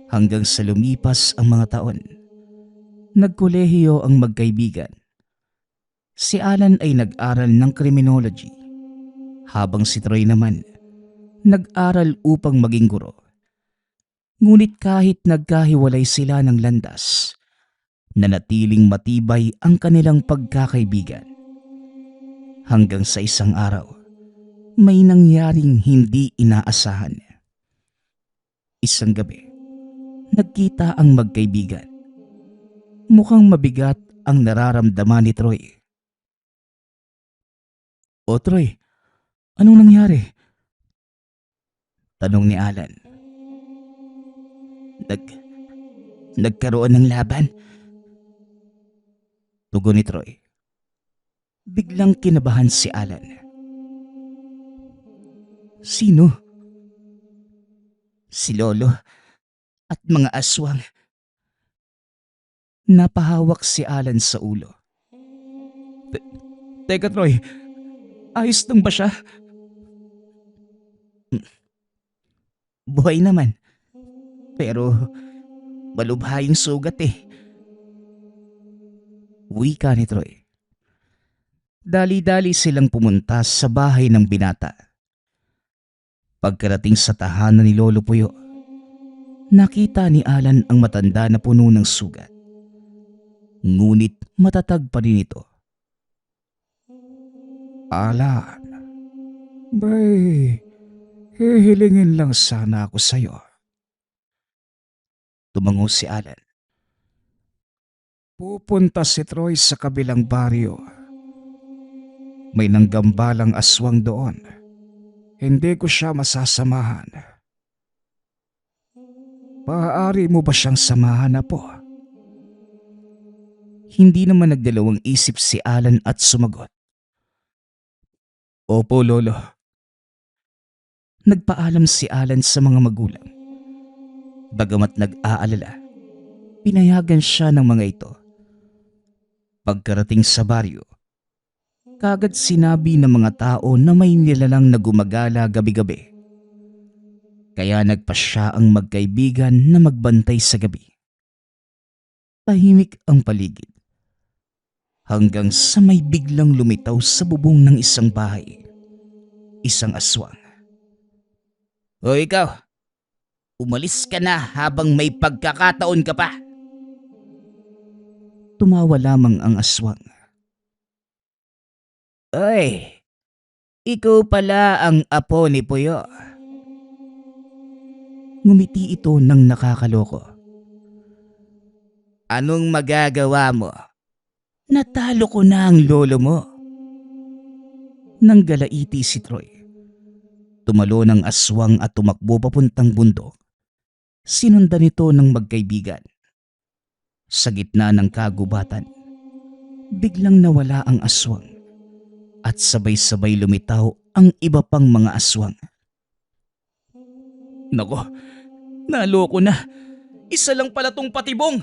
Hanggang sa lumipas ang mga taon, nagkolehiyo ang magkaibigan. Si Alan ay nag-aral ng criminology, habang si Troy naman nag-aral upang maging guro. Ngunit kahit nagkahiwalay sila ng landas, nanatiling matibay ang kanilang pagkakaibigan. Hanggang sa isang araw, may nangyaring hindi inaasahan. Isang gabi, nagkita ang magkaibigan. Mukhang mabigat ang nararamdaman ni Troy. "O Troy, anong nangyari?" tanong ni Alan. Nagkaroon ng laban?" tugon ni Troy. Biglang kinabahan si Alan. "Sino?" "Si Lolo at mga aswang." Napahawak si Alan sa ulo. Teka Troy, ayos lang ba siya?" "Buhay naman, pero malubha yung sugat eh." Wika ni Troy. Dali-dali silang pumunta sa bahay ng binata. Pagkarating sa tahanan ni Lolo Puyo, nakita ni Alan ang matanda na puno ng sugat. Ngunit matatag pa rin ito. Alan, bay, hihilingin lang sana ako sa'yo. Tumango si Alan. Pupunta si Troy sa kabilang baryo. May nanggambalang aswang doon. Hindi ko siya masasamahan. Maaari mo ba siyang samahan na po? Hindi naman nagdalawang isip si Alan at sumagot. "Opo, Lolo." Nagpaalam si Alan sa mga magulang. Bagamat nag-aalala, pinayagan siya ng mga ito. Pagkarating sa baryo, kagad sinabi ng mga tao na may nilalang na gumagala gabi-gabi. Kaya nagpasya ang magkaibigan na magbantay sa gabi. Tahimik ang paligid. Hanggang sa may biglang lumitaw sa bubong ng isang bahay. Isang aswang. "O ikaw, umalis ka na habang may pagkakataon ka pa." Tumawa lamang ang aswang. "Oy, ikaw pala ang apo ni Puyo." Ngumiti ito ng nakakaloko. "Anong magagawa mo? Natalo ko na ang lolo mo." Nang galaiti si Troy, tumalo ng aswang at tumakbo papuntang bundok. Sinundan ito ng magkaibigan. Sa gitna ng kagubatan, biglang nawala ang aswang at sabay-sabay lumitaw ang iba pang mga aswang. "Nako, naloko na. Isa lang pala tong patibong."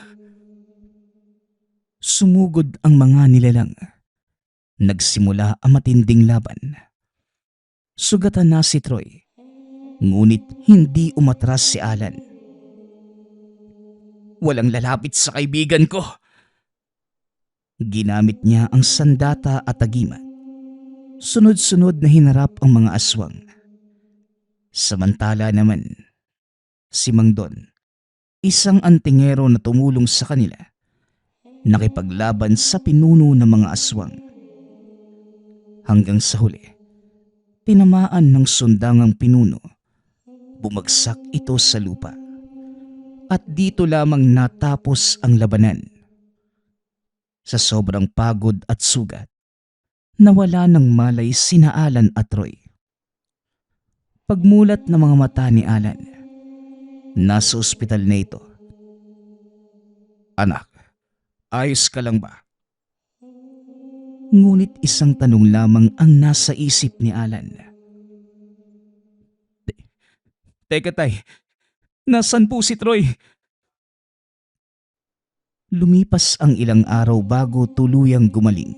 Sumugod ang mga nilalang. Nagsimula ang matinding laban. Sugatan na si Troy, ngunit hindi umatras si Alan. "Walang lalapit sa kaibigan ko." Ginamit niya ang sandata at tagimat. Sunod-sunod na hinarap ang mga aswang. Samantala naman, si Mang Don, isang antingero na tumulong sa kanila, nakipaglaban sa pinuno ng mga aswang. Hanggang sa huli, tinamaan ng sundangang pinuno. Bumagsak ito sa lupa. At dito lamang natapos ang labanan. Sa sobrang pagod at sugat, nawala ng malay sina Alan at Troy. Pagmulat ng mga mata ni Alan, nasa ospital na ito. Anak, ayos ka lang ba? Ngunit isang tanong lamang ang nasa isip ni Alan. Teka tay, nasan po si Troy? Lumipas ang ilang araw bago tuluyang gumaling.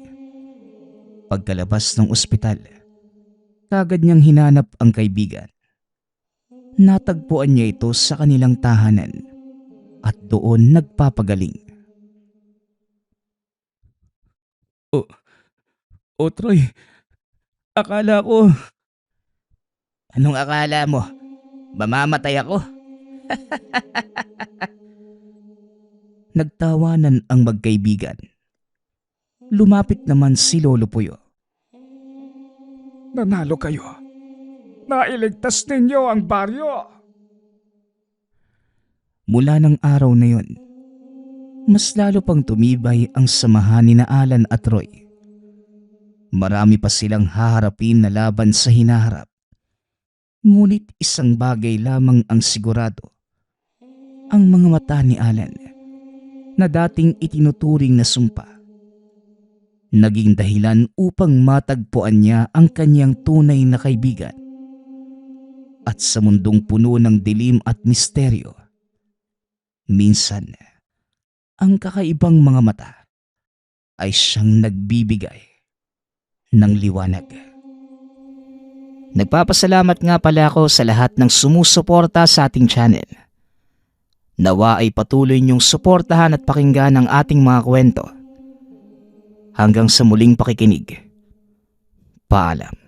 Pagkalabas ng ospital, kagad niyang hinanap ang kaibigan. Natagpuan niya ito sa kanilang tahanan. at doon nagpapagaling. O Troy, akala ko... Anong akala mo? Mamamatay ako? Nagtawanan ang magkaibigan. Lumapit naman si Lolo Puyo. Nanalo kayo. Nailigtas ninyo ang baryo. Mula ng araw na yon, mas lalo pang tumibay ang samahan ni na Alan at Roy. Marami pa silang haharapin na laban sa hinaharap. Ngunit isang bagay lamang ang sigurado. Ang mga mata ni Alan na dating itinuturing na sumpa, naging dahilan upang matagpuan niya ang kanyang tunay na kaibigan. At sa mundong puno ng dilim at misteryo, minsan, ang kakaibang mga mata ay siyang nagbibigay ng liwanag. Nagpapasalamat nga pala ako sa lahat ng sumusuporta sa ating channel. Nawa ay patuloy niyong suportahan at pakinggan ang ating mga kwento. Hanggang sa muling pakikinig. Paalam.